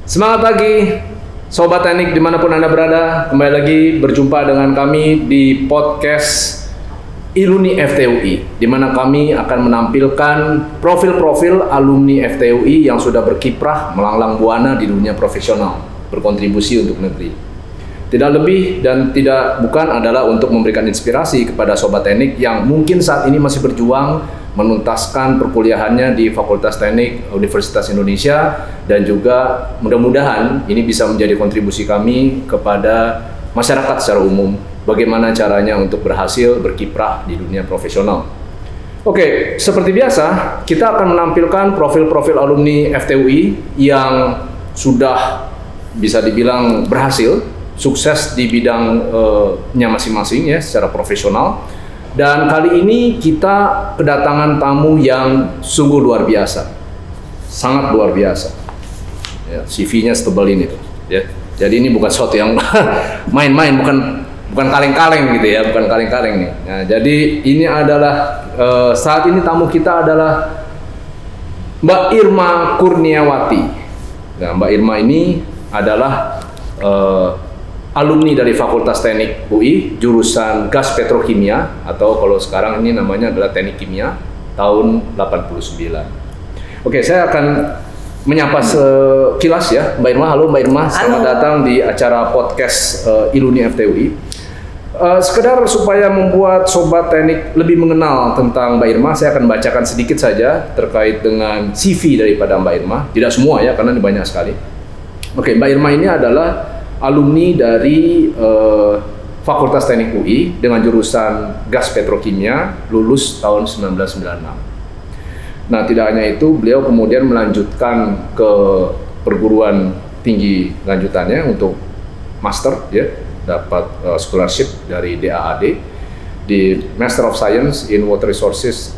Semangat pagi, Sobat Teknik dimanapun Anda berada. Kembali lagi berjumpa dengan kami di podcast Iluni FTUI, di mana kami akan menampilkan profil-profil alumni FTUI yang sudah berkiprah melanglang buana di dunia profesional, berkontribusi untuk negeri. Tidak lebih dan tidak bukan adalah untuk memberikan inspirasi kepada Sobat Teknik yang mungkin saat ini masih berjuang menuntaskan perkuliahannya di Fakultas Teknik Universitas Indonesia, dan juga mudah-mudahan ini bisa menjadi kontribusi kami kepada masyarakat secara umum bagaimana caranya untuk berhasil berkiprah di dunia profesional. Oke, seperti biasa kita akan menampilkan profil-profil alumni FTUI yang sudah bisa dibilang berhasil, sukses di bidangnya masing-masing ya secara profesional. Dan kali ini kita kedatangan tamu yang sungguh luar biasa, sangat luar biasa. Ya, CV-nya setebal ini tuh. Ya. Jadi ini bukan sesuatu yang main-main, bukan kaleng-kaleng gitu ya, bukan kaleng-kaleng nih. Nah, jadi ini adalah saat ini tamu kita adalah Mbak Irma Kurniawati. Nah, Mbak Irma ini adalah alumni dari Fakultas Teknik UI, jurusan Gas Petrokimia, atau kalau sekarang ini namanya adalah Teknik Kimia, tahun 89. Oke, saya akan menyapa sekilas ya, Mbak Irma. Halo Mbak Irma, selamat datang di acara podcast Iluni FTUI. Sekedar supaya membuat Sobat Teknik lebih mengenal tentang Mbak Irma, saya akan bacakan sedikit saja terkait dengan CV daripada Mbak Irma. Tidak semua ya, karena ini banyak sekali. Oke, Mbak Irma ini adalah alumni dari Fakultas Teknik UI dengan jurusan Gas Petrokimia, lulus tahun 1996. Nah, tidak hanya itu, beliau kemudian melanjutkan ke perguruan tinggi lanjutannya untuk master ya, dapat scholarship dari DAAD di Master of Science in Water Resources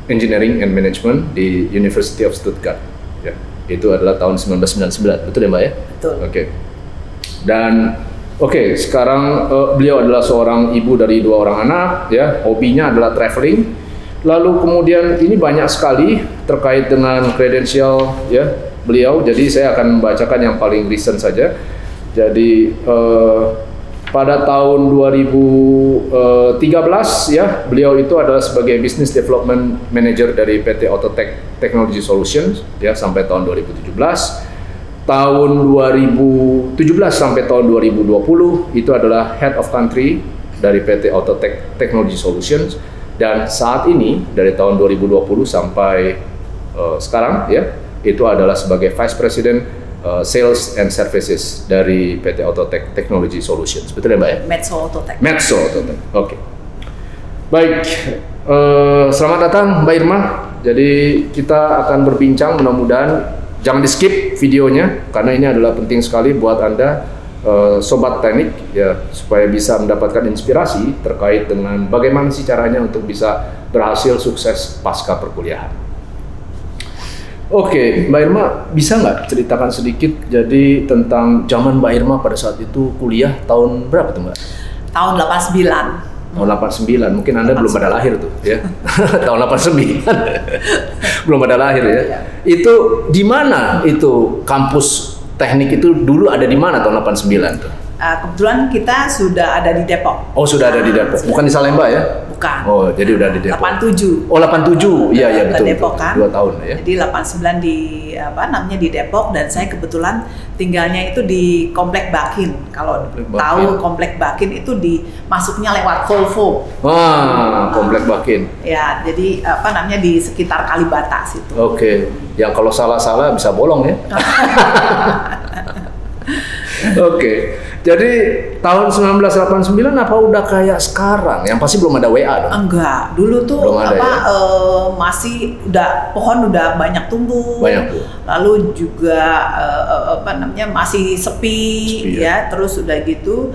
Engineering and Management di University of Stuttgart ya. Itu adalah tahun 1999, betul ya Mbak ya? Betul. Oke. Dan sekarang beliau adalah seorang ibu dari 2 orang anak ya, hobinya adalah traveling. Lalu kemudian ini banyak sekali terkait dengan kredensial ya beliau. Jadi saya akan membacakan yang paling recent saja. Jadi pada tahun 2013 ya, beliau itu adalah sebagai Business Development Manager dari PT Autotech Technology Solutions ya sampai tahun 2017. Tahun 2017 sampai tahun 2020 itu adalah Head of Country dari PT Autotech Technology Solutions, dan saat ini dari tahun 2020 sampai sekarang ya itu adalah sebagai Vice President Sales and Services dari PT Autotech Technology Solutions. Betul ya Mbak ya? Metso Autotech. Metso Autotech. Oke. Baik, selamat datang Mbak Irma. Jadi kita akan berbincang, mudah-mudahan jangan di skip videonya karena ini adalah penting sekali buat Anda Sobat Teknik ya, supaya bisa mendapatkan inspirasi terkait dengan bagaimana sih caranya untuk bisa berhasil sukses pasca perkuliahan. Oke, Mbak Irma, bisa nggak ceritakan sedikit jadi tentang zaman Mbak Irma pada saat itu kuliah tahun berapa tuh Mbak? Tahun 89. Tahun 89, mungkin Anda 89. Belum pada lahir tuh ya. Tahun 89. Belum pada lahir ya. Itu di mana itu kampus teknik itu dulu ada di mana tahun 89 tuh? Kebetulan kita sudah ada di Depok. Oh, sudah ada di Depok. Bukan di Salemba ya? Bukan. Oh, jadi udah di Depok. 87. Oh, 87. Iya, betul. Depok kan. 2 tahun ya. Jadi 89 di Depok, dan saya kebetulan tinggalnya itu di Komplek Bakin. Kalau tahu Komplek Bakin itu masuknya lewat Volvo. Komplek Bakin. Ya, jadi di sekitar Kalibata situ. Oke. Yang kalau salah-salah bisa bolong ya. Oke. Jadi tahun 1989 apa udah kayak sekarang? Yang pasti belum ada WA dong? Enggak, dulu tuh masih pohon udah banyak tumbuh. Banyak tuh. Lalu juga masih sepi ya. Terus udah gitu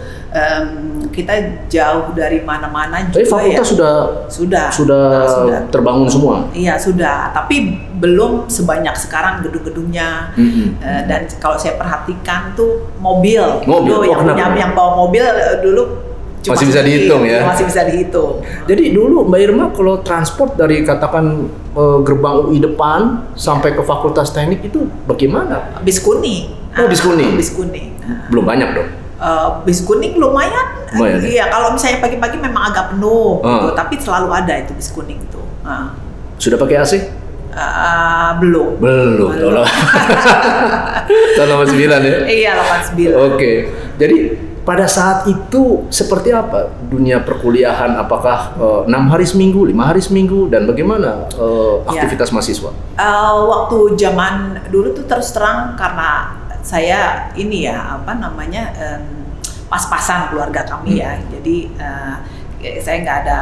kita jauh dari mana-mana juga. Tapi fakultas ya. Sudah terbangun semua. Iya, sudah. Tapi belum sebanyak sekarang gedung-gedungnya. Dan kalau saya perhatikan tuh mobil. Yang bawa mobil dulu masih bisa dihitung ya? Masih bisa dihitung. Jadi dulu Mbak Irma kalau transport dari katakan gerbang UI depan sampai ke Fakultas Teknik itu bagaimana? Bis kuning. Oh, bis kuning. Bis kuning. Belum banyak dong. Bis kuning lumayan. Iya, kalau misalnya pagi-pagi memang agak penuh gitu, tapi selalu ada itu bis kuning itu. Sudah pakai AC? Belum. Tahun 89 ya? Iya, 89. Oke. Jadi pada saat itu seperti apa dunia perkuliahan? Apakah 6 hari seminggu, 5 hari seminggu, dan bagaimana aktivitas mahasiswa? Waktu zaman dulu tuh terus terang karena saya ini ya pas-pasan keluarga kami ya. Jadi saya nggak ada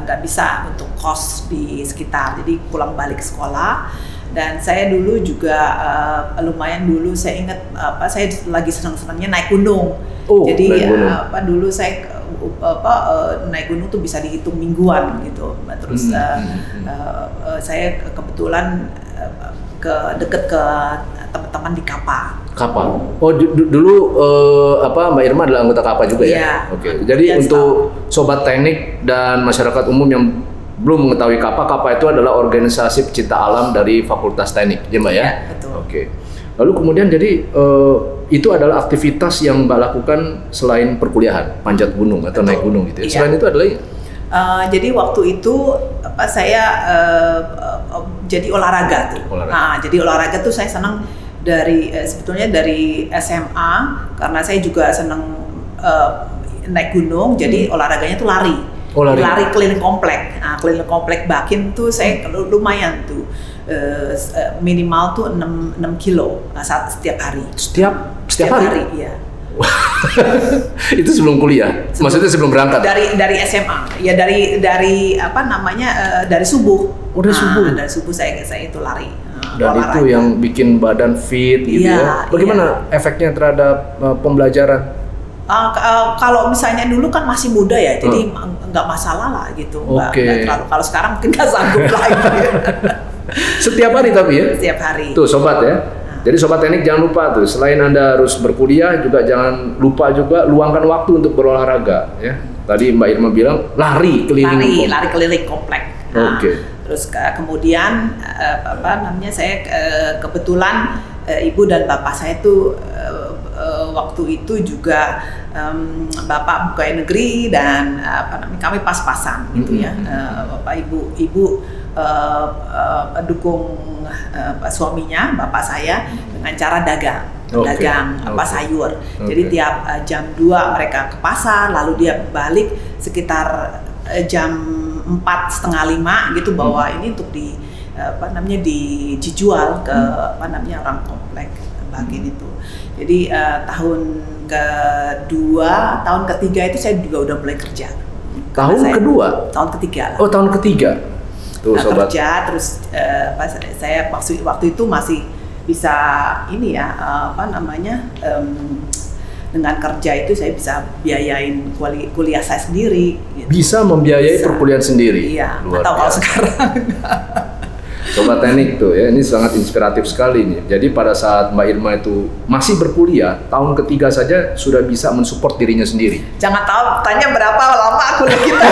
nggak bisa untuk kos di sekitar, jadi pulang balik sekolah. Dan saya dulu juga lumayan dulu saya ingat saya lagi senang-senangnya naik gunung. Jadi dulu saya naik gunung tuh bisa dihitung mingguan gitu. Terus saya kebetulan deket ke teman-teman di Kapa. Oh, dulu Mbak Irma adalah anggota Kapa juga ya? Iya. Oke. Jadi untuk sobat teknik dan masyarakat umum yang belum mengetahui Kapa itu adalah organisasi pecinta alam dari Fakultas Teknik, ya Mbak ya? Iya, betul. Oke. Lalu kemudian jadi itu adalah aktivitas yang Mbak lakukan selain perkuliahan, panjat gunung atau naik gunung gitu ya? Iya. Selain itu adalah jadi waktu itu saya jadi olahraga tuh. Jadi olahraga tuh saya senang sebetulnya dari SMA, karena saya juga senang naik gunung. Jadi olahraganya tuh lari. Lari keliling komplek. Keliling komplek Bakin tuh saya lumayan tuh minimal tuh 6 kilo setiap hari. Setiap hari? Iya. Itu sebelum kuliah? Maksudnya sebelum berangkat? Dari SMA. Ya dari dari subuh. Dari subuh? Dari subuh saya itu lari. Dan olahraga. Itu yang bikin badan fit gitu ya? Bagaimana efeknya terhadap pembelajaran? Kalau misalnya dulu kan masih muda ya, jadi nggak masalah lah gitu. Nggak terlalu. Kalau sekarang mungkin nggak sanggup lagi. Setiap hari tapi ya? Setiap hari. Tuh sobat ya. Jadi sobat teknik jangan lupa tuh, selain Anda harus berkuliah juga jangan lupa juga luangkan waktu untuk berolahraga ya. Tadi Mbak Irma bilang lari keliling komplek. Oke. Terus kemudian saya kebetulan ibu dan bapak saya tuh waktu itu juga bapak pegawai negeri dan kami pas-pasan gitu ya. Bapak ibu dukung suaminya, bapak saya dengan cara dagang sayur. Jadi tiap jam 2 mereka ke pasar, lalu dia balik sekitar jam 4:30 gitu, bawa ini untuk dijual ke orang komplek Bakin itu. Jadi tahun ketiga itu saya juga udah mulai kerja. Tahun ketiga. Oh, tahun ketiga. Tuh sobat. Kerja terus saya waktu itu masih bisa ini ya dengan kerja itu saya bisa biayain kuliah saya sendiri. Gitu. Bisa membiayai perkuliahan sendiri. Iya. Atau kalau sekarang. Sobat teknik tuh ya, ini sangat inspiratif sekali nih. Jadi pada saat Mbak Irma itu masih berkuliah, tahun ketiga saja sudah bisa mensupport dirinya sendiri. Jangan tanya berapa lama kuliah kita.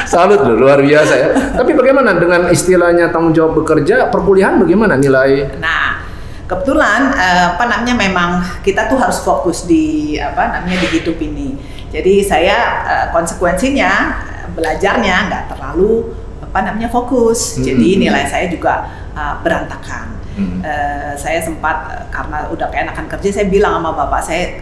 Salut loh, luar biasa ya. Tapi bagaimana dengan istilahnya tanggung jawab bekerja, perkuliahan bagaimana nilai? Nah, kebetulan memang kita tuh harus fokus di di hidup ini. Jadi saya konsekuensinya belajarnya nggak terlalu fokus. Jadi nilai saya juga berantakan. Saya sempat karena udah keenakan kerja, saya bilang sama bapak saya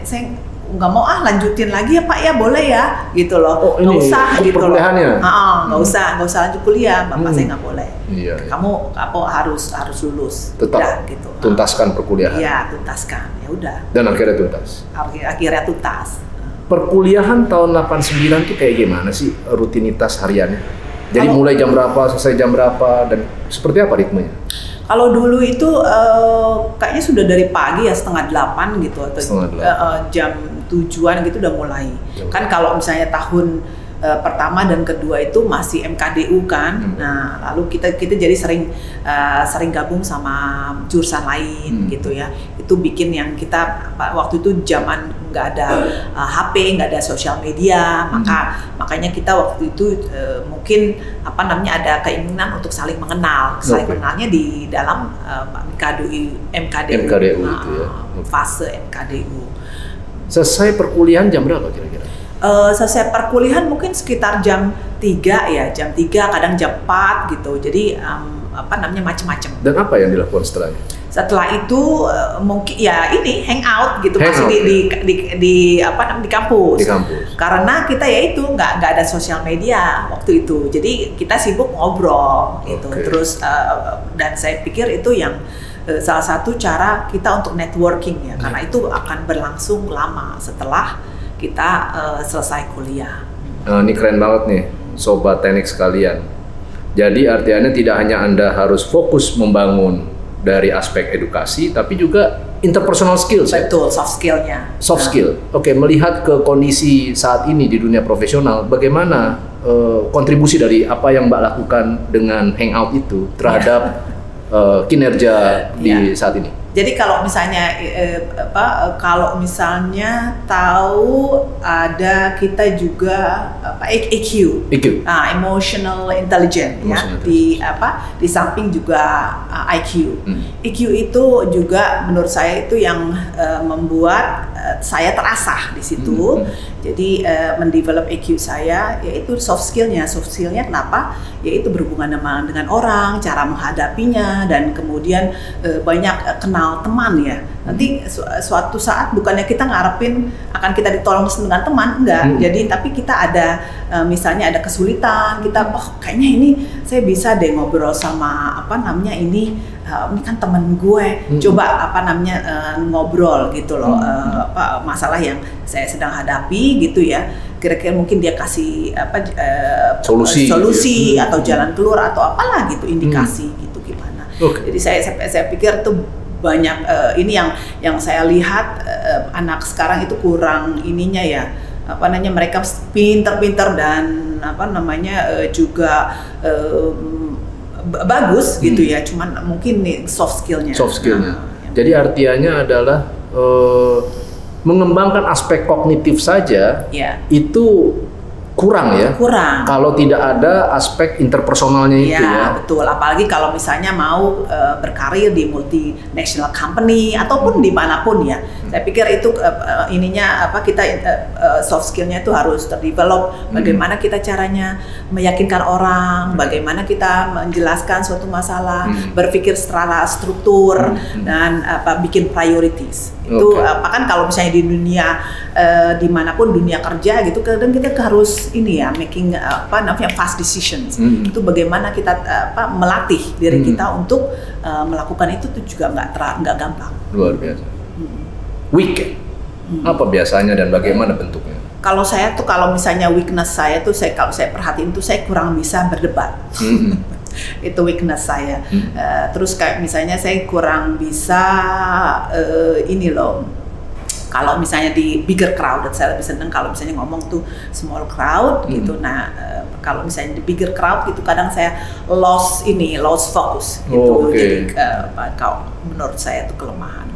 nggak mau lanjutin lagi ya Pak ya, boleh ya gitu loh. Nggak usah gitu loh. Nggak usah lanjut kuliah, bapak saya nggak boleh. Iya. Kamu harus lulus. Tetap udah, gitu. Tuntaskan perkuliahan. Iya, tuntaskan. Ya udah. Dan akhirnya tuntas. Akhirnya tuntas. Perkuliahan tahun 89 tuh kayak gimana sih rutinitas hariannya? Jadi mulai jam berapa, selesai jam berapa, dan seperti apa ritmenya? Kalau dulu itu kayaknya sudah dari pagi ya 7:30 gitu, atau jam 7-an gitu udah mulai. Kan kalau misalnya tahun pertama dan kedua itu masih MKDU kan. Nah, lalu kita jadi sering gabung sama jurusan lain gitu ya. Itu bikin yang kita waktu itu zaman nggak ada HP, nggak ada sosial media, makanya kita waktu itu mungkin ada keinginan untuk saling mengenal. Saling mengenalnya di dalam MKDU itu ya. Fase MKDU. Selesai perkuliahan jam berapa kira-kira? Selesai perkuliahan mungkin sekitar jam 3 ya, jam 3 kadang jam 4 gitu. Jadi macam-macam. Dan apa yang dilakukan setelahnya? Setelah itu mungkin ya ini hangout gitu, masih di kampus. Di kampus. Karena kita ya itu nggak ada sosial media waktu itu. Jadi kita sibuk ngobrol gitu. Terus dan saya pikir itu yang salah satu cara kita untuk networking ya, karena itu akan berlangsung lama setelah kita selesai kuliah. Ini keren banget nih, sobat teknik sekalian. Jadi artinya tidak hanya Anda harus fokus membangun dari aspek edukasi, tapi juga interpersonal skills. Betul, soft skillnya. Soft skill. Oke, melihat ke kondisi saat ini di dunia profesional, bagaimana kontribusi dari apa yang Mbak lakukan dengan hangout itu terhadap kinerja di saat ini? Jadi kalau misalnya tahu ada kita juga EQ, emotional intelligence ya, di samping juga IQ. EQ itu juga menurut saya itu yang membuat saya terasah di situ. Jadi mendevelop EQ saya yaitu soft skillnya. Soft skillnya kenapa? Yaitu berhubungan dengan orang, cara menghadapinya, dan kemudian banyak kenal teman ya. Nanti suatu saat bukannya kita ngarepin akan kita ditolong dengan teman, enggak. Jadi tapi kita ada misalnya ada kesulitan, kita kayaknya ini saya bisa deh ngobrol sama ini kan temen gue, coba ngobrol gitu loh, masalah yang saya sedang hadapi gitu ya. Kira-kira mungkin dia kasih solusi atau jalan keluar atau apalah gitu, indikasi gitu gimana. Jadi saya pikir tuh banyak ini yang saya lihat anak sekarang itu kurang ininya ya, mereka pinter-pinter dan juga bagus gitu ya, cuman mungkin nih soft skillnya. Jadi artinya adalah mengembangkan aspek kognitif saja itu kurang ya. Kalau tidak ada aspek interpersonalnya itu ya. Betul. Apalagi kalau misalnya mau berkarir di multinational company ataupun dimanapun ya. Saya pikir itu kita soft skillnya itu harus terdevelop. Bagaimana kita caranya meyakinkan orang, bagaimana kita menjelaskan suatu masalah, berpikir secara struktur dan bikin priorities. Itu kan kalau misalnya di dunia dimanapun dunia kerja gitu, kadang kita harus making fast decisions. Itu bagaimana kita melatih diri kita untuk melakukan itu tuh juga nggak gampang. Luar biasa. Weak apa biasanya dan bagaimana bentuknya? Kalau saya tuh kalau misalnya weakness saya tuh kalau saya perhatiin tuh saya kurang bisa berdebat. Itu weakness saya. Terus kayak misalnya saya kurang bisa kalau misalnya di bigger crowd, saya lebih seneng kalau misalnya ngomong tuh small crowd gitu. Nah kalau misalnya di bigger crowd gitu kadang saya lost focus gitu. Jadi kalau menurut saya itu kelemahan.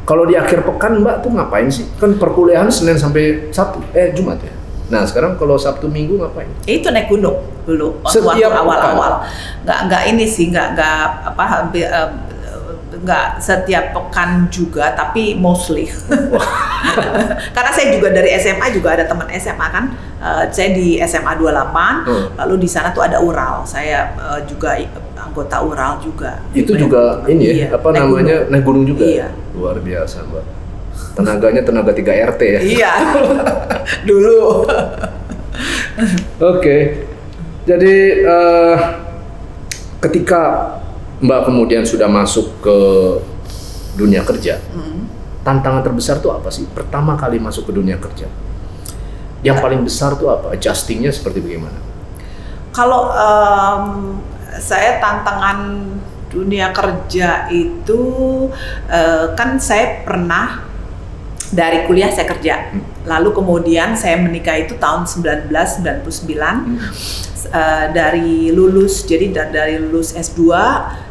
Kalau di akhir pekan Mbak tuh ngapain sih? Kan perkuliahan Senin sampai Sabtu, Jumat ya. Nah sekarang kalau Sabtu Minggu ngapain? Itu naik gunung dulu. Waktu awal-awal. Nggak ini sih, nggak setiap pekan juga, tapi mostly. Karena saya juga dari SMA juga ada teman SMA kan. Saya di SMA 28, lalu di sana tuh ada Ural. Saya juga anggota Ural juga. Itu juga ini ya, naik gunung juga. Iya. Luar biasa Mbak. Tenaganya tenaga 3 RT ya. Iya. Dulu. Oke. Jadi ketika Mbak kemudian sudah masuk ke dunia kerja, tantangan terbesar tuh apa sih? Pertama kali masuk ke dunia kerja, yang paling besar tuh apa? Adjustingnya seperti bagaimana? Kalau saya tantangan dunia kerja itu kan saya pernah dari kuliah saya kerja. Lalu kemudian saya menikah itu tahun 1999. Dari lulus S2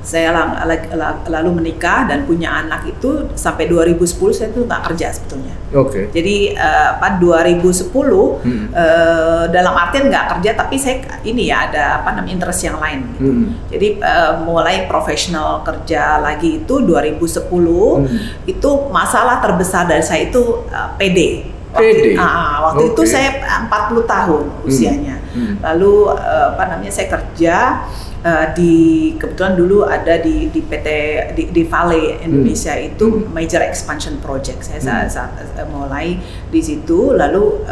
saya lalu menikah dan punya anak itu sampai 2010 saya tuh nggak kerja sebetulnya. Oke. Jadi 2010 dalam artian nggak kerja, tapi saya ada interest yang lain. Gitu. Jadi mulai profesional kerja lagi itu 2010. Itu masalah terbesar dari saya itu PD. Waktu itu saya 40 tahun usianya. Lalu saya kerja kebetulan dulu ada di PT di Vale Indonesia itu major expansion project. Saya mulai di situ. Lalu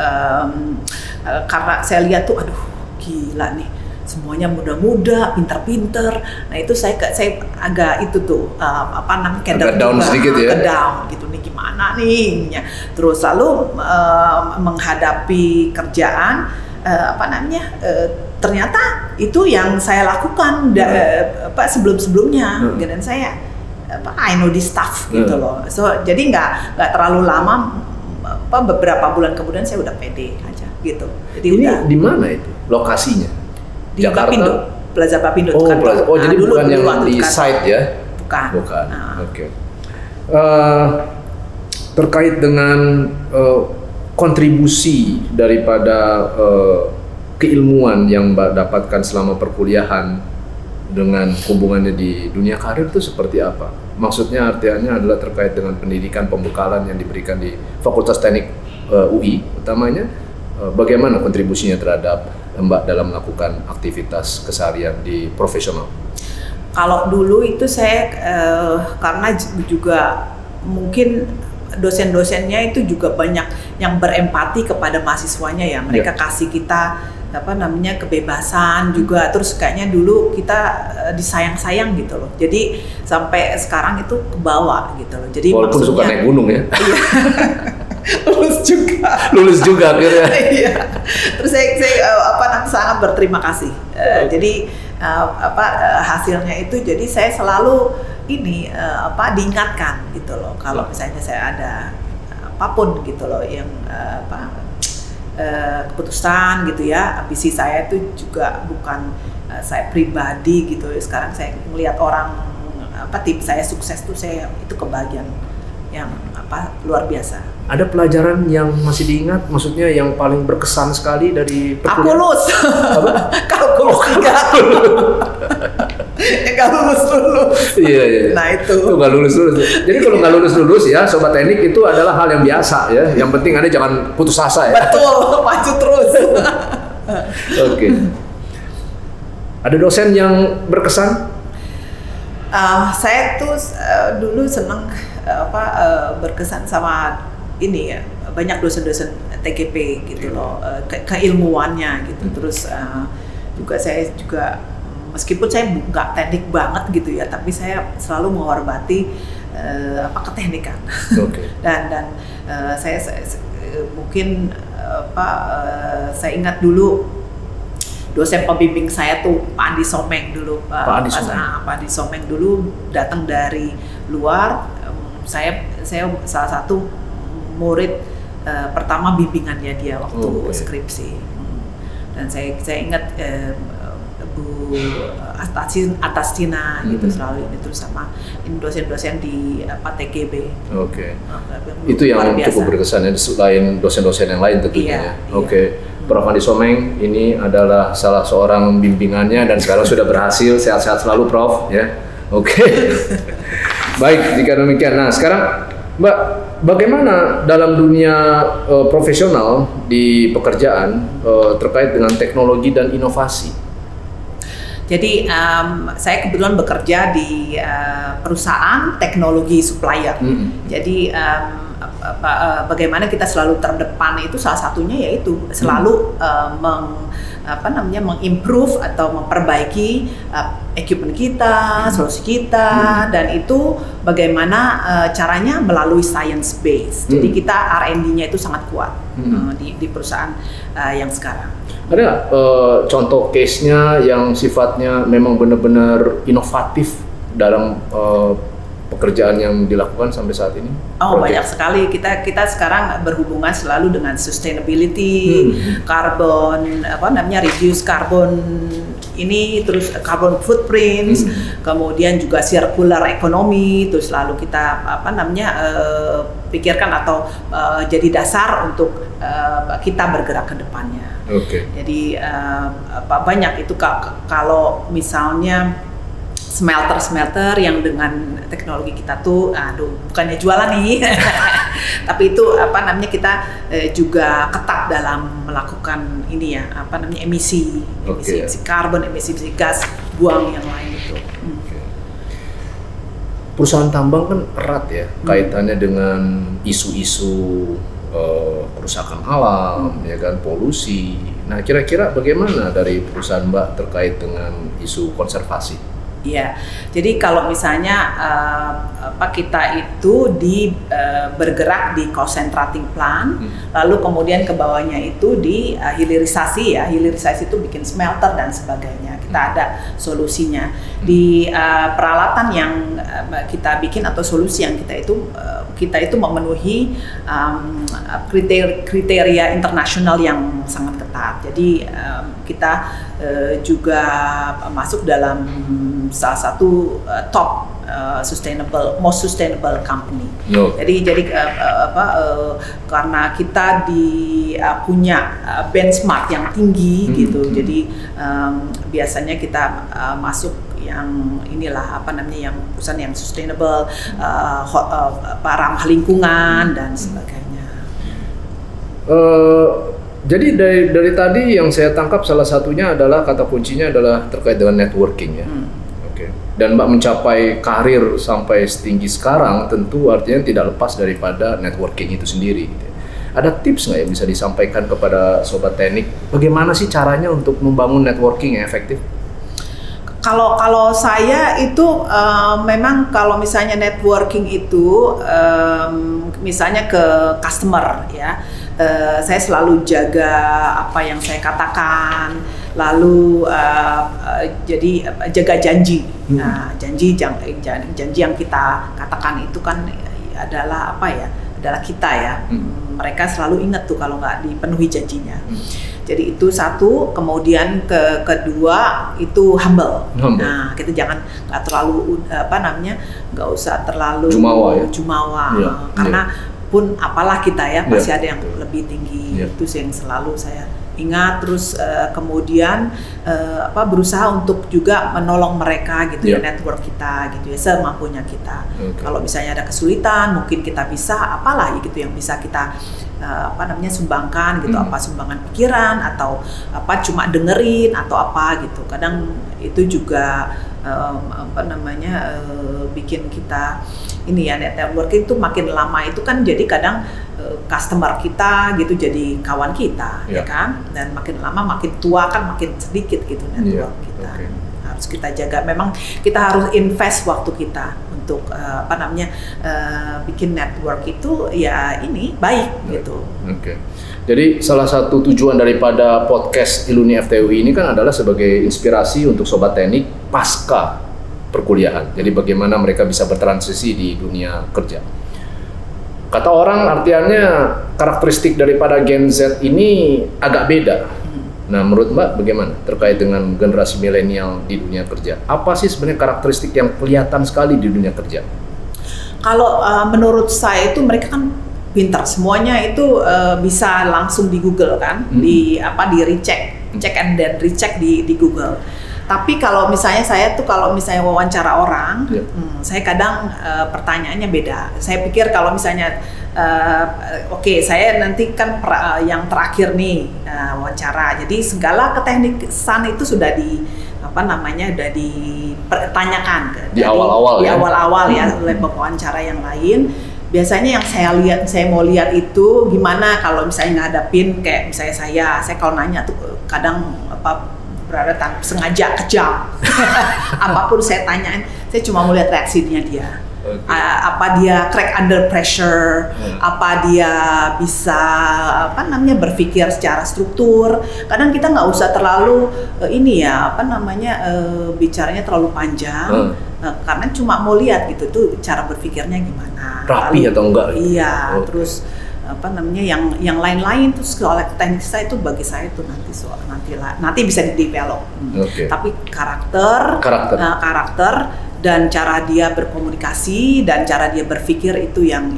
karena saya lihat tuh, aduh gila nih, semuanya muda-muda, pinter-pinter. Nah itu saya agak itu tuh agak down sedikit ya. Down gitu nih, gimana nih? Terus lalu menghadapi kerjaan ternyata itu yang saya lakukan sebelum-sebelumnya. Dan saya I know this stuff gitu loh. So jadi nggak terlalu lama, beberapa bulan kemudian saya udah pede aja gitu. Jadi ini di mana itu lokasinya? Di Jakarta? Bapindo, Plaza Bapindo. Jadi dulu, bukan yang di site ya? Bukan. Oke. Terkait dengan kontribusi daripada keilmuan yang Mbak dapatkan selama perkuliahan dengan hubungannya di dunia karir itu seperti apa? Maksudnya artinya adalah terkait dengan pendidikan pembekalan yang diberikan di Fakultas Teknik UI utamanya, bagaimana kontribusinya terhadap Mbak dalam melakukan aktivitas keseharian di profesional? Kalau dulu itu saya karena juga mungkin dosen-dosennya itu juga banyak yang berempati kepada mahasiswanya ya. Mereka kasih kita kebebasan juga, terus kayaknya dulu kita disayang-sayang gitu loh. Jadi sampai sekarang itu kebawa gitu loh. Jadi walaupun suka naik gunung ya. Iya. Lulus juga akhirnya. Iya. Terus saya sangat berterima kasih. Jadi hasilnya itu, jadi saya selalu diingatkan gitu loh, kalau misalnya saya ada apapun gitu loh yang keputusan gitu ya, ambisi saya itu juga bukan saya pribadi gitu. Sekarang saya melihat orang tim saya sukses tuh, saya itu kebahagiaan yang luar biasa. Ada pelajaran yang masih diingat, maksudnya yang paling berkesan sekali dari perkuliahan? Kalkulus. Kalkulus 3. Nggak lulus. Iya. Nah itu nggak lulus. Jadi kalau nggak lulus ya, sobat teknik, itu adalah hal yang biasa ya. Yang penting Anda jangan putus asa ya. Betul, maju terus. Oke. Ada dosen yang berkesan? Saya tuh dulu senang berkesan sama ini ya, banyak dosen-dosen TGP gitu loh, keilmuannya gitu. Terus juga saya juga, meskipun saya nggak teknik banget gitu ya, tapi saya selalu menghormati keteknikan. Okay. dan saya mungkin saya ingat dulu dosen pembimbing saya tuh Pak Andi Someng dulu. Pak Andi Someng dulu datang dari luar. Saya salah satu murid pertama bimbingannya dia waktu skripsi. Dan saya ingat Bu Atastina gitu selalu ini, terus sama ini dosen-dosen di TGB. Oke. Itu yang cukup berkesan ya, selain dosen-dosen yang lain tentunya. Iya. Oke. Prof. Andi Someng ini adalah salah seorang bimbingannya dan sekarang sudah berhasil. Sehat-sehat selalu Prof ya. Oke. Baik, jika demikian. Nah, sekarang Mbak, bagaimana dalam dunia profesional di pekerjaan terkait dengan teknologi dan inovasi? Jadi saya kebetulan bekerja di perusahaan teknologi supplier. Jadi bagaimana kita selalu terdepan itu salah satunya yaitu selalu mengimprove atau memperbaiki equipment kita, solusi kita, dan itu bagaimana caranya melalui science base. Jadi kita R&D-nya itu sangat kuat di perusahaan yang sekarang. Ada nggak contoh case-nya yang sifatnya memang benar-benar inovatif dalam pekerjaan yang dilakukan sampai saat ini? Oh, banyak sekali. Kita sekarang berhubungan selalu dengan sustainability, carbon, reduce carbon ini, terus carbon footprints, kemudian juga circular economy, terus lalu kita pikirkan atau jadi dasar untuk kita bergerak ke depannya. Jadi banyak itu kalau misalnya smelter yang dengan teknologi kita tuh, bukannya jualan nih, tapi itu kita juga ketat dalam melakukan ini ya, emisi karbon, emisi gas buang yang lain itu. Perusahaan tambang kan erat ya kaitannya dengan isu-isu kerusakan alam, ya kan, polusi. Nah, kira-kira bagaimana dari perusahaan Mbak terkait dengan isu konservasi? Iya, jadi kalau misalnya kita itu bergerak di concentrating plant, lalu kemudian ke bawahnya itu di hilirisasi ya, hilirisasi itu bikin smelter dan sebagainya. Kita ada solusinya di peralatan yang kita bikin atau solusi yang kita itu memenuhi kriteria internasional yang sangat ketat. Jadi kita juga masuk dalam salah satu top most sustainable company. Jadi karena kita punya benchmark yang tinggi gitu. Jadi biasanya kita masuk yang inilah yang perusahaan yang sustainable, ramah lingkungan dan sebagainya. Jadi dari tadi yang saya tangkap salah satunya adalah kata kuncinya adalah terkait dengan networking ya. Dan Mbak mencapai karir sampai setinggi sekarang tentu artinya tidak lepas daripada networking itu sendiri. Ada tips nggak yang bisa disampaikan kepada Sobat Teknik? Bagaimana sih caranya untuk membangun networking yang efektif? Kalau saya itu memang kalau misalnya networking itu misalnya ke customer ya, saya selalu jaga apa yang saya katakan, lalu jadi jaga janji. Nah, janji yang kita katakan itu kan adalah adalah kita ya. Mereka selalu ingat tuh kalau nggak dipenuhi janjinya. Jadi itu satu, kemudian kedua itu humble. Nah, kita nggak terlalu nggak usah terlalu jumawa ya. Karena pun apalah kita ya, pasti ada yang lebih tinggi. Itu yang selalu saya ingat. Terus kemudian berusaha untuk juga menolong mereka gitu ya, network kita gitu ya, semampunya kita. Kalau misalnya ada kesulitan, mungkin kita bisa apalah gitu yang bisa kita sumbangkan gitu, apa sumbangan pikiran atau cuma dengerin atau apa gitu. Kadang itu juga bikin kita ini ya, networking itu makin lama itu kan jadi kadang customer kita gitu jadi kawan kita ya kan, dan makin lama makin tua kan makin sedikit gitu network kita. Harus kita jaga, memang kita harus invest waktu kita untuk bikin network itu ya ini baik gitu. Jadi salah satu tujuan daripada podcast Iluni FTUI ini kan adalah sebagai inspirasi untuk Sobat Teknik pasca perkuliahan. Jadi bagaimana mereka bisa bertransisi di dunia kerja. Kata orang artiannya karakteristik daripada Gen Z ini agak beda. Nah, menurut Mbak bagaimana terkait dengan generasi milenial di dunia kerja? Apa sih sebenarnya karakteristik yang kelihatan sekali di dunia kerja? Kalau menurut saya itu mereka kan pintar, semuanya itu bisa langsung di Google kan, di recheck, check and then recheck di Google. Tapi kalau misalnya saya tuh kalau misalnya wawancara orang, saya kadang pertanyaannya beda. Saya pikir kalau misalnya saya nanti kan yang terakhir nih wawancara. Jadi segala keteknisan itu sudah udah dipertanyakan di awal-awal ya oleh wawancara yang lain. Biasanya yang saya mau lihat itu gimana kalau misalnya ngadapin kayak misalnya saya kalau nanya tuh kadang berada sengaja kejam. Apapun saya tanyain, saya cuma mau lihat reaksinya dia. Apa dia crack under pressure, apa dia bisa berpikir secara struktur. Kadang kita nggak usah terlalu bicaranya terlalu panjang, karena cuma mau lihat gitu tuh cara berpikirnya gimana. Rapi atau enggak? Iya, terus yang lain-lain tuh soal teknik saya itu bagi saya itu nanti bisa di-develop. Tapi karakter dan cara dia berkomunikasi dan cara dia berpikir itu yang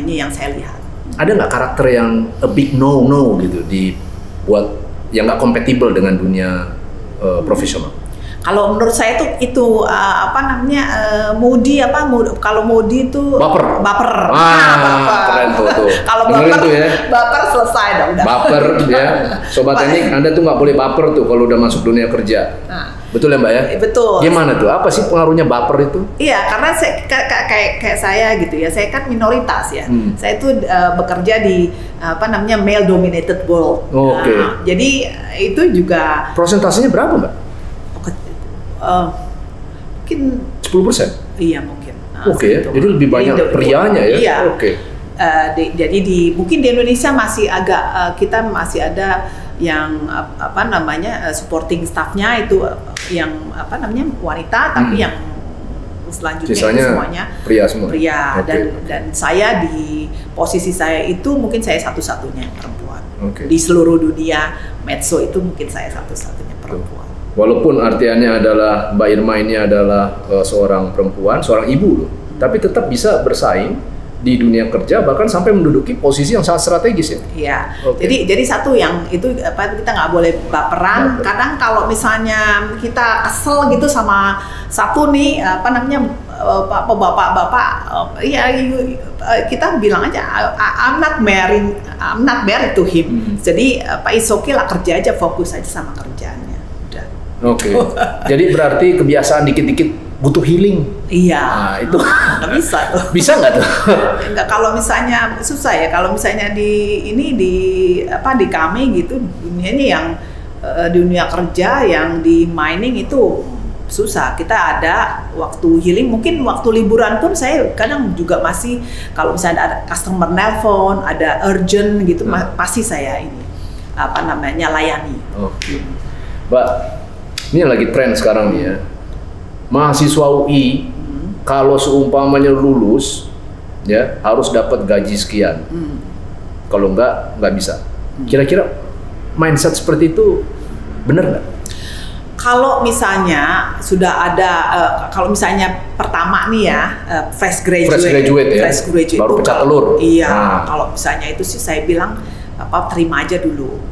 yang saya lihat. Ada nggak karakter yang a big no gitu dibuat yang nggak kompatibel dengan dunia profesional? Kalau menurut saya itu moody kalau moody itu baper. Baper. Keren tuh. Kalau baper selesai dah udah. Baper ya. Sobat teknik, Anda tuh nggak boleh baper tuh kalau udah masuk dunia kerja. Betul ya Mbak ya? Betul. Gimana tuh? Apa sih pengaruhnya baper itu? Iya, karena kayak saya gitu ya. Saya kan minoritas ya. Saya tuh bekerja di male dominated world. Jadi itu juga. Prosentasenya berapa Mbak? Mungkin 10%? Iya mungkin. Ya, jadi lebih banyak prianya ya? Iya. Jadi mungkin di Indonesia masih agak kita masih ada yang supporting staffnya itu yang wanita, tapi yang selanjutnya sisanya itu semuanya pria semua. Dan saya di posisi saya itu mungkin saya satu-satunya perempuan. Di seluruh dunia medso itu mungkin saya satu-satunya perempuan. Walaupun artiannya adalah Mbak Irma ini adalah seorang perempuan, seorang ibu loh, tapi tetap bisa bersaing di dunia kerja bahkan sampai menduduki posisi yang sangat strategis ya. Iya. Jadi satu yang itu kita nggak boleh baperan. Kadang kalau misalnya kita kesel gitu sama satu nih bapak-bapak, kita bilang aja I'm not married to him. Jadi it's okay lah, kerja aja, fokus aja sama kerjaannya. Jadi berarti kebiasaan dikit-dikit butuh healing. Iya. Nah, itu nggak bisa tuh. Bisa nggak tuh? Enggak, kalau misalnya susah ya. Kalau misalnya di kami gitu, dunianya yang dunia kerja yang di mining itu susah. Kita ada waktu healing, mungkin waktu liburan pun saya kadang juga masih kalau misalnya ada customer nelpon, ada urgent gitu, pasti saya layani. Mbak, ini lagi tren sekarang nih ya. Mahasiswa UI kalau seumpamanya lulus ya harus dapat gaji sekian. Kalau nggak bisa. Kira-kira mindset seperti itu benar nggak? Kalau misalnya sudah ada, kalau misalnya pertama nih ya, fresh graduate baru pecah telur. Iya, kalau misalnya itu sih saya bilang terima aja dulu.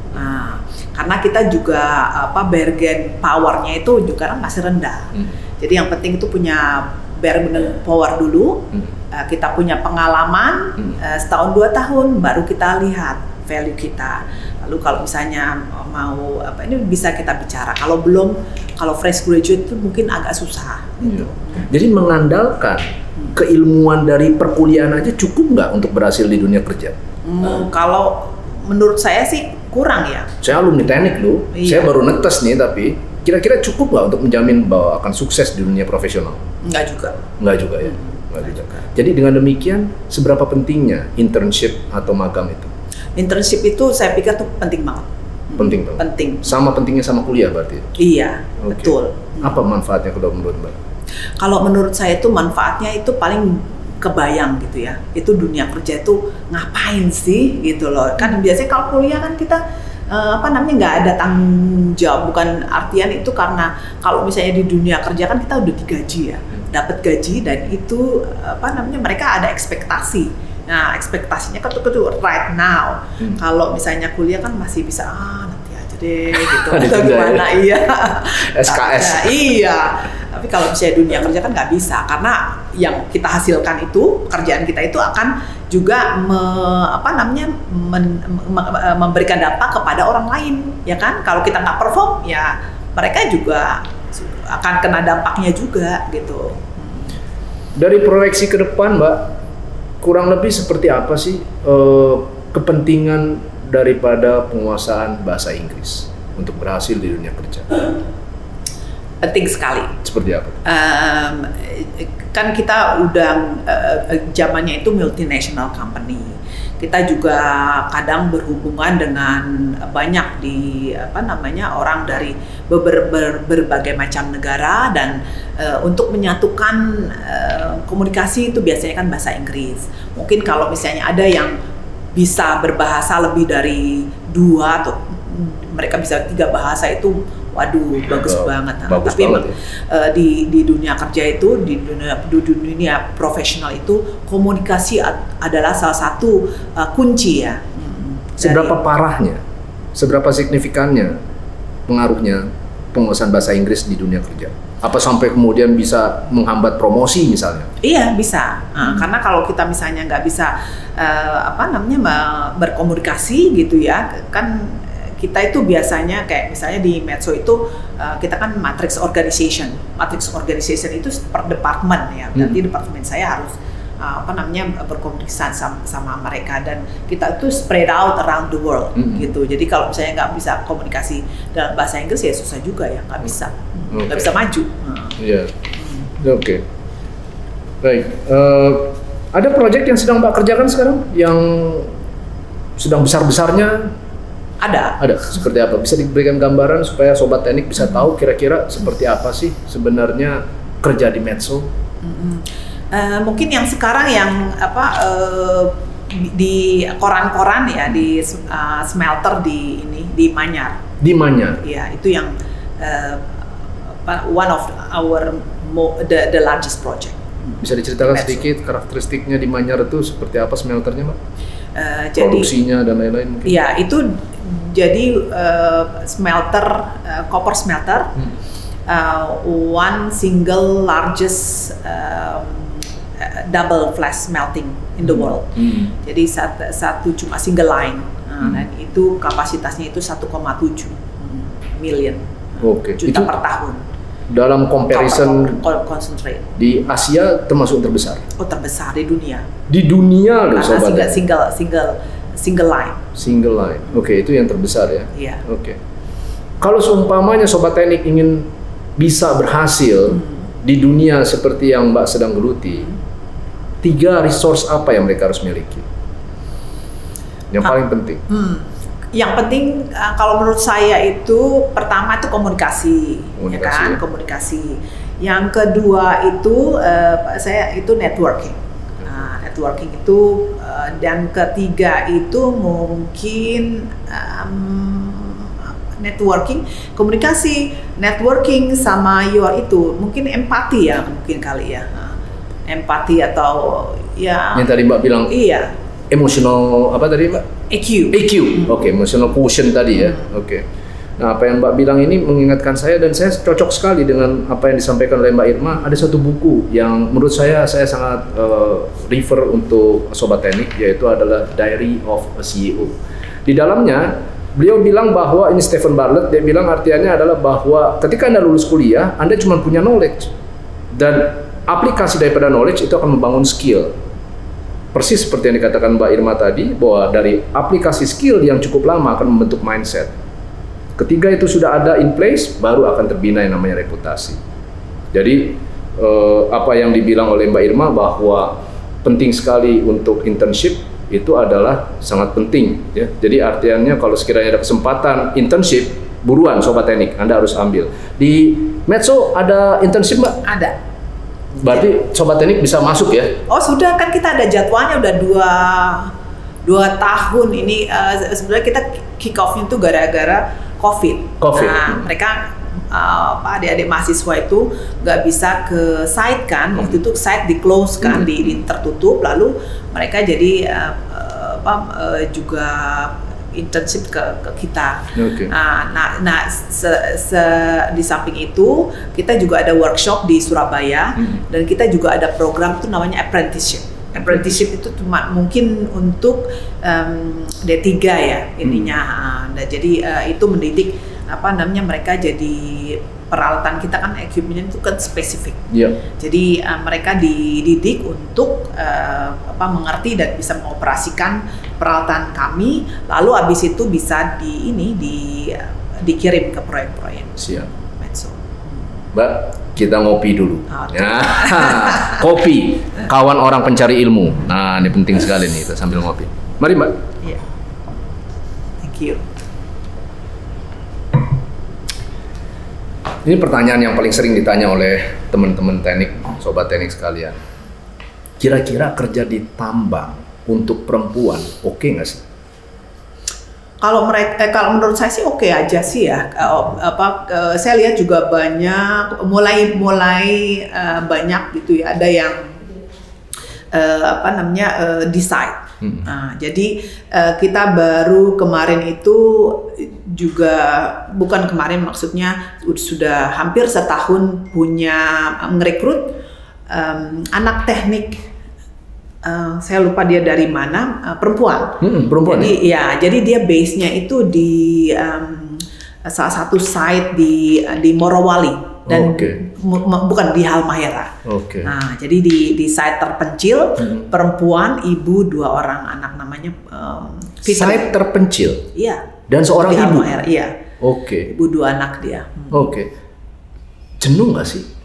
Karena kita juga bargain powernya itu juga kan masih rendah. Jadi yang penting itu punya bargaining power dulu. Kita punya pengalaman setahun 2 tahun baru kita lihat value kita. Lalu kalau misalnya mau ini bisa kita bicara. Kalau belum, kalau fresh graduate itu mungkin agak susah gitu. Jadi mengandalkan keilmuan dari perkuliahan aja cukup nggak untuk berhasil di dunia kerja? Kalau menurut saya sih kurang ya. Saya alumni teknik loh, saya baru netes nih, tapi kira-kira cukup nggak untuk menjamin bahwa akan sukses di dunia profesional? Enggak juga ya. Enggak juga. Jadi dengan demikian, seberapa pentingnya internship atau magang itu? Internship itu saya pikir tuh penting banget. Penting. Sama pentingnya sama kuliah berarti? Iya, betul. Apa manfaatnya kalau menurut Mbak? Kalau menurut saya itu manfaatnya itu paling kebayang gitu ya. Itu dunia kerja itu ngapain sih gitu loh. Kan biasanya kalau kuliah kan kita nggak ada tanggung jawab, bukan artian itu karena kalau misalnya di dunia kerja kan kita udah digaji ya, dapat gaji dan itu mereka ada ekspektasi. Nah ekspektasinya kan tuh right now. Kalau misalnya kuliah kan masih bisa nanti aja deh gitu atau gimana ya. SKS. Iya. Tapi kalau misalnya dunia kerja kan nggak bisa, karena yang kita hasilkan itu, pekerjaan kita itu akan juga memberikan dampak kepada orang lain, ya kan? Kalau kita nggak perform, ya mereka juga akan kena dampaknya juga, gitu. Dari proyeksi ke depan, Mbak, kurang lebih seperti apa sih kepentingan daripada penguasaan bahasa Inggris untuk berhasil di dunia kerja? penting sekali. Seperti apa? Kan kita udah zamannya itu multinational company. Kita juga kadang berhubungan dengan banyak orang dari berbagai macam negara, dan untuk menyatukan komunikasi itu biasanya kan bahasa Inggris. Mungkin kalau misalnya ada yang bisa berbahasa lebih dari 2 atau mereka bisa 3 bahasa itu, waduh, bagus banget. Bagus tapi banget, di dunia kerja itu, di dunia profesional itu, komunikasi adalah salah satu kunci ya. Seberapa parahnya, seberapa signifikannya pengaruhnya penguasaan bahasa Inggris di dunia kerja? Apa sampai kemudian bisa menghambat promosi misalnya? Iya, bisa. Karena kalau kita misalnya nggak bisa berkomunikasi gitu ya, kan kita itu biasanya kayak misalnya di Metso itu kita kan matrix organization. Matrix organization itu per departemen ya. Berarti departemen saya harus berkomunikasi sama mereka, dan kita itu spread out around the world gitu. Jadi kalau misalnya nggak bisa komunikasi dalam bahasa Inggris ya susah juga ya, nggak bisa maju. Iya. Oke. Baik. Ada proyek yang sedang Mbak kerjakan sekarang yang sedang besar-besarnya? Ada. Seperti apa? Bisa diberikan gambaran supaya Sobat Teknik bisa tahu kira-kira seperti apa sih sebenarnya kerja di Metso? Mungkin yang sekarang yang di koran-koran ya, di smelter di Manyar. Di Manyar. Iya, itu yang one of the largest project. Bisa diceritakan sedikit karakteristiknya di Manyar itu seperti apa smelternya, Mbak? Produksinya dan lain-lain mungkin? Iya, itu jadi smelter, copper smelter, one single largest double flash smelting in the world. Jadi satu cuma single line, dan itu kapasitasnya itu 1,7 million juta per tahun. Dalam comparison concentrate di Asia termasuk terbesar. Oh, terbesar di dunia. Di dunia loh, Sobat. Single line. Single line. Oke, itu yang terbesar ya. Iya. Oke. Kalau seumpamanya Sobat Teknik ingin bisa berhasil di dunia seperti yang Mbak sedang geluti, 3 resource apa yang mereka harus miliki? Yang paling penting. Yang penting kalau menurut saya itu pertama itu komunikasi. Ya kan? Komunikasi. Yang kedua itu saya itu networking. Networking itu dan ketiga itu mungkin networking, komunikasi, networking sama itu mungkin empati ya, mungkin kali ya. Empati atau ya. Yang tadi Mbak bilang. Iya. Emotional apa tadi Mbak? EQ. Oke, emotional quotient tadi ya. Oke. Nah, apa yang Mbak bilang ini mengingatkan saya, dan saya cocok sekali dengan apa yang disampaikan oleh Mbak Irma. Ada satu buku yang menurut saya sangat refer untuk Sobat Teknik, yaitu adalah Diary of a CEO. Di dalamnya beliau bilang bahwa ini Stephen Bartlett, dia bilang artinya adalah bahwa ketika Anda lulus kuliah, Anda cuma punya knowledge, dan aplikasi daripada knowledge itu akan membangun skill. Persis seperti yang dikatakan Mbak Irma tadi, bahwa dari aplikasi skill yang cukup lama akan membentuk mindset. Ketika itu sudah ada in place, baru akan terbina yang namanya reputasi. Jadi apa yang dibilang oleh Mbak Irma bahwa penting sekali untuk internship itu adalah sangat penting ya. Jadi artinya kalau sekiranya ada kesempatan internship, buruan Sobat Teknik, Anda harus ambil. Di Metso ada internship Mbak? Ada. Berarti Sobat Teknik bisa masuk ya? Oh sudah, kan kita ada jadwalnya udah 2 tahun ini. Sebenarnya kita kick off-nya itu gara-gara COVID. Nah, mereka adik-adik mahasiswa itu nggak bisa ke site kan, waktu itu site di close kan, di tertutup, lalu mereka jadi juga internship ke kita. Okay. Di samping itu kita juga ada workshop di Surabaya, dan kita juga ada program itu namanya apprenticeship. Apprenticeship itu cuma mungkin untuk D3 ya ininya. Nah, jadi itu mendidik mereka jadi peralatan kita kan equipment itu kan spesifik. Yeah. Jadi mereka dididik untuk mengerti dan bisa mengoperasikan peralatan kami, lalu habis itu bisa dikirim ke proyek-proyek. Siap. Metso. Mbak, kita ngopi dulu. Oke. Ya, kopi, kawan orang pencari ilmu. Nah, ini penting sekali nih kita sambil ngopi. Mari Mbak. Iya. Thank you. Ini pertanyaan yang paling sering ditanya oleh teman-teman teknik, sobat teknik sekalian. Kira-kira kerja di tambang untuk perempuan oke nggak sih? Kalau menurut saya sih oke aja sih ya. Saya lihat juga mulai banyak gitu ya. Ada yang decide. Nah, jadi kita baru kemarin itu juga bukan kemarin, maksudnya sudah hampir setahun punya merekrut anak teknik. Saya lupa dia dari mana, perempuan. Perempuan. Jadi dia base-nya itu di salah satu site di Morowali dan bukan di Halmahera. Nah, jadi di site terpencil, perempuan, ibu, 2 orang anak, namanya site terpencil. Iya. Dan seorang di ibu. Halmahera, iya. Ibu 2 anak dia. Jenuh nggak sih?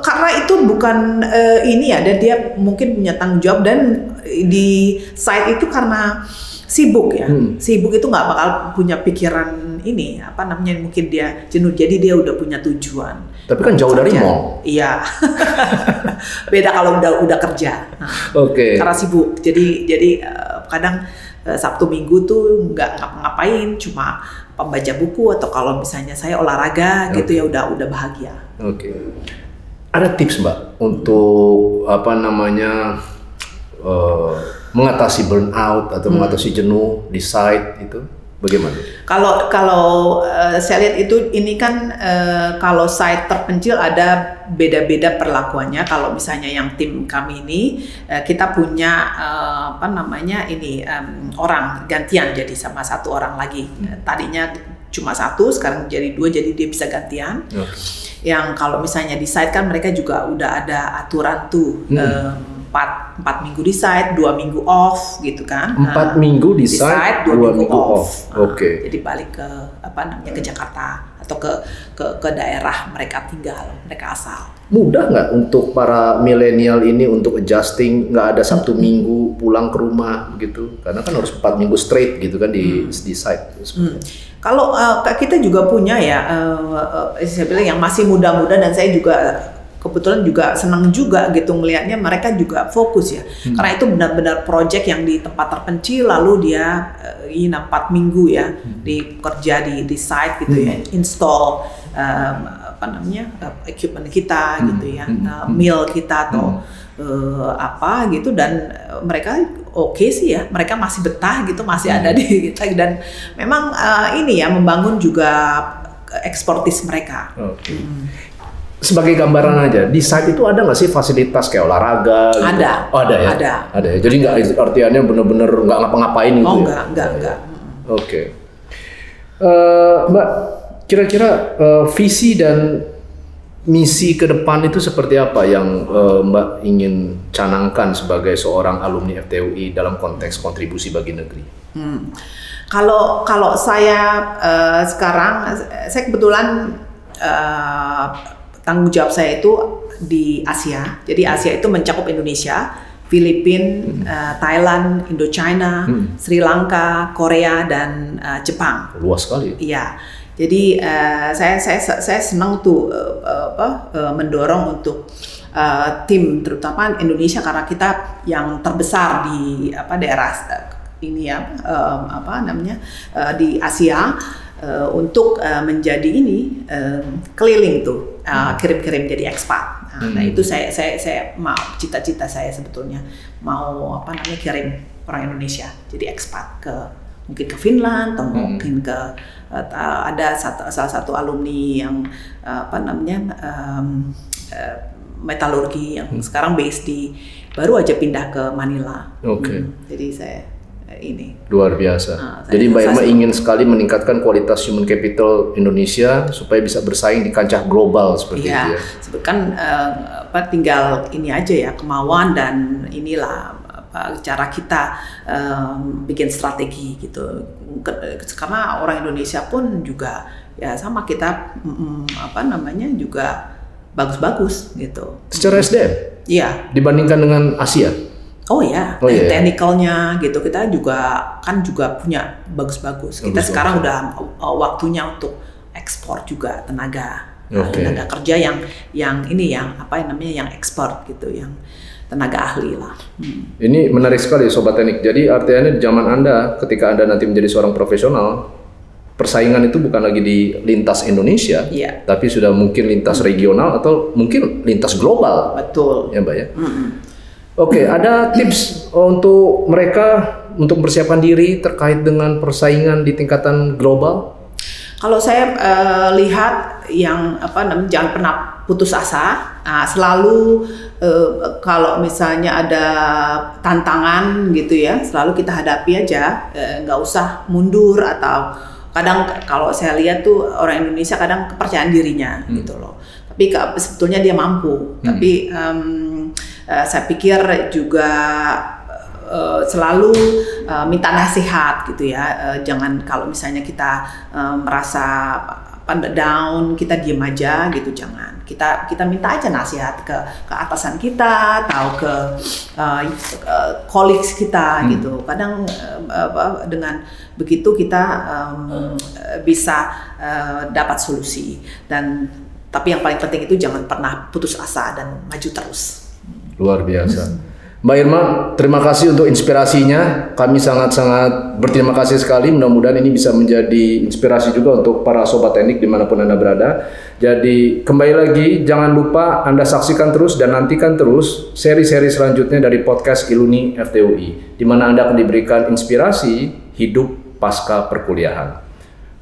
Karena itu bukan ini ya, dan dia mungkin punya tanggung jawab, dan di site itu karena sibuk ya, sibuk itu nggak bakal punya pikiran ini mungkin dia jenuh, jadi dia udah punya tujuan. Tapi kan jauh dari mall. Iya. Beda kalau udah kerja. Karena sibuk, jadi kadang Sabtu Minggu tuh nggak ngapa-ngapain, cuma membaca buku, atau kalau misalnya saya olahraga gitu ya udah bahagia. Ada tips Mbak untuk mengatasi burnout atau mengatasi jenuh di site itu bagaimana? Kalau saya lihat itu, ini kan kalau site terpencil ada beda-beda perlakuannya. Kalau misalnya yang tim kami ini kita punya orang gantian, jadi sama 1 orang lagi. Tadinya cuma 1, sekarang jadi 2, jadi dia bisa gantian. Yang kalau misalnya di site kan mereka juga udah ada aturan tuh. 4 minggu di site, 2 minggu off gitu kan. 4 minggu di site, 2 minggu off. Jadi balik ke ke Jakarta atau ke daerah mereka tinggal, mereka asal. Mudah nggak untuk para milenial ini untuk adjusting, nggak ada Sabtu Minggu pulang ke rumah gitu? Karena kan harus 4 minggu straight gitu kan di site. Kalau kita juga punya ya, saya bilang yang masih muda-muda, dan saya juga kebetulan juga senang juga gitu ngelihatnya mereka juga fokus ya. Karena itu benar-benar project yang di tempat terpencil, lalu dia 4 minggu ya kerja di site gitu ya, install equipment kita gitu ya, mill kita atau gitu, dan mereka oke sih ya, mereka masih betah gitu, masih ada di kita, dan memang ini ya membangun juga eksportis mereka. Sebagai gambaran aja, di site itu ada nggak sih fasilitas kayak olahraga? Gitu? Ada. Oh, ada ya? Ada ya? Jadi nggak artiannya bener-bener nggak ngapa-ngapain gitu? Oh, enggak. Mbak, kira-kira visi dan misi ke depan itu seperti apa yang Mbak ingin canangkan sebagai seorang alumni FTUI dalam konteks kontribusi bagi negeri? Kalau saya sekarang, saya kebetulan tanggung jawab saya itu di Asia. Jadi Asia itu mencakup Indonesia, Filipina, Thailand, Indochina, Sri Lanka, Korea, dan Jepang. Luas sekali. Iya. Jadi saya senang tuh mendorong untuk tim, terutama Indonesia, karena kita yang terbesar di daerah ini ya, di Asia, untuk menjadi ini keliling tuh, kirim-kirim jadi ekspat. Nah itu saya mau, cita-cita saya sebetulnya mau kirim orang Indonesia jadi ekspat mungkin ke Finland atau mungkin ke ada salah satu alumni yang metalurgi yang sekarang base baru aja pindah ke Manila. Jadi saya ini luar biasa. Jadi Mbak Irma ingin sekali meningkatkan kualitas human capital Indonesia supaya bisa bersaing di kancah global seperti itu ya. Kan tinggal ini aja ya, kemauan dan inilah cara kita bikin strategi gitu. Karena orang Indonesia pun juga ya sama, kita juga bagus-bagus gitu. Secara SDM? Iya. Dibandingkan dengan Asia? Oh ya, technicalnya gitu, kita juga punya bagus-bagus. Kita sekarang udah waktunya untuk ekspor juga tenaga kerja yang expert gitu, yang tenaga ahli lah. Ini menarik sekali Sobat Teknik. Jadi artinya di zaman Anda, ketika Anda nanti menjadi seorang profesional, persaingan itu bukan lagi di lintas Indonesia, tapi sudah mungkin lintas regional atau mungkin lintas global. Betul. Ya Mbak ya. Oke, ada tips untuk mereka untuk mempersiapkan diri terkait dengan persaingan di tingkatan global? Kalau saya lihat jangan pernah putus asa. Selalu kalau misalnya ada tantangan gitu ya, selalu kita hadapi aja, nggak usah mundur. Atau kadang kalau saya lihat tuh orang Indonesia kadang kepercayaan dirinya gitu loh. Tapi sebetulnya dia mampu. Tapi saya pikir juga selalu minta nasihat gitu ya. Jangan kalau misalnya kita merasa down, kita diem aja gitu, jangan. Kita minta aja nasihat ke atasan kita atau ke colleagues kita gitu. Kadang dengan begitu kita bisa dapat solusi. Tapi yang paling penting itu jangan pernah putus asa dan maju terus. Luar biasa. Mbak Irma, terima kasih untuk inspirasinya. Kami sangat-sangat berterima kasih sekali. Mudah-mudahan ini bisa menjadi inspirasi juga untuk para Sobat Teknik dimanapun Anda berada. Jadi kembali lagi, jangan lupa Anda saksikan terus dan nantikan terus seri-seri selanjutnya dari podcast Iluni FTUI, di mana Anda akan diberikan inspirasi hidup pasca perkuliahan.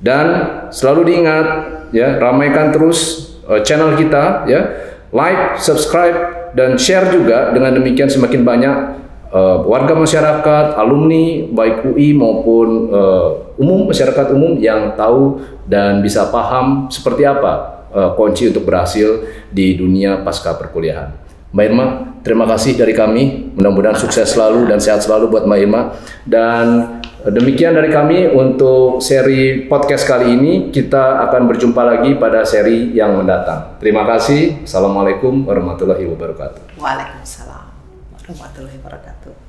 Dan selalu diingat, ya, ramaikan terus channel kita, ya, like, subscribe, dan share juga. Dengan demikian semakin banyak warga masyarakat, alumni baik UI maupun masyarakat umum yang tahu dan bisa paham seperti apa kunci untuk berhasil di dunia pasca perkuliahan. Mbak Irma, terima kasih dari kami. Mudah-mudahan sukses selalu dan sehat selalu buat Mbak Irma. Dan demikian dari kami untuk seri podcast kali ini. Kita akan berjumpa lagi pada seri yang mendatang. Terima kasih. Assalamualaikum warahmatullahi wabarakatuh. Waalaikumsalam warahmatullahi wabarakatuh.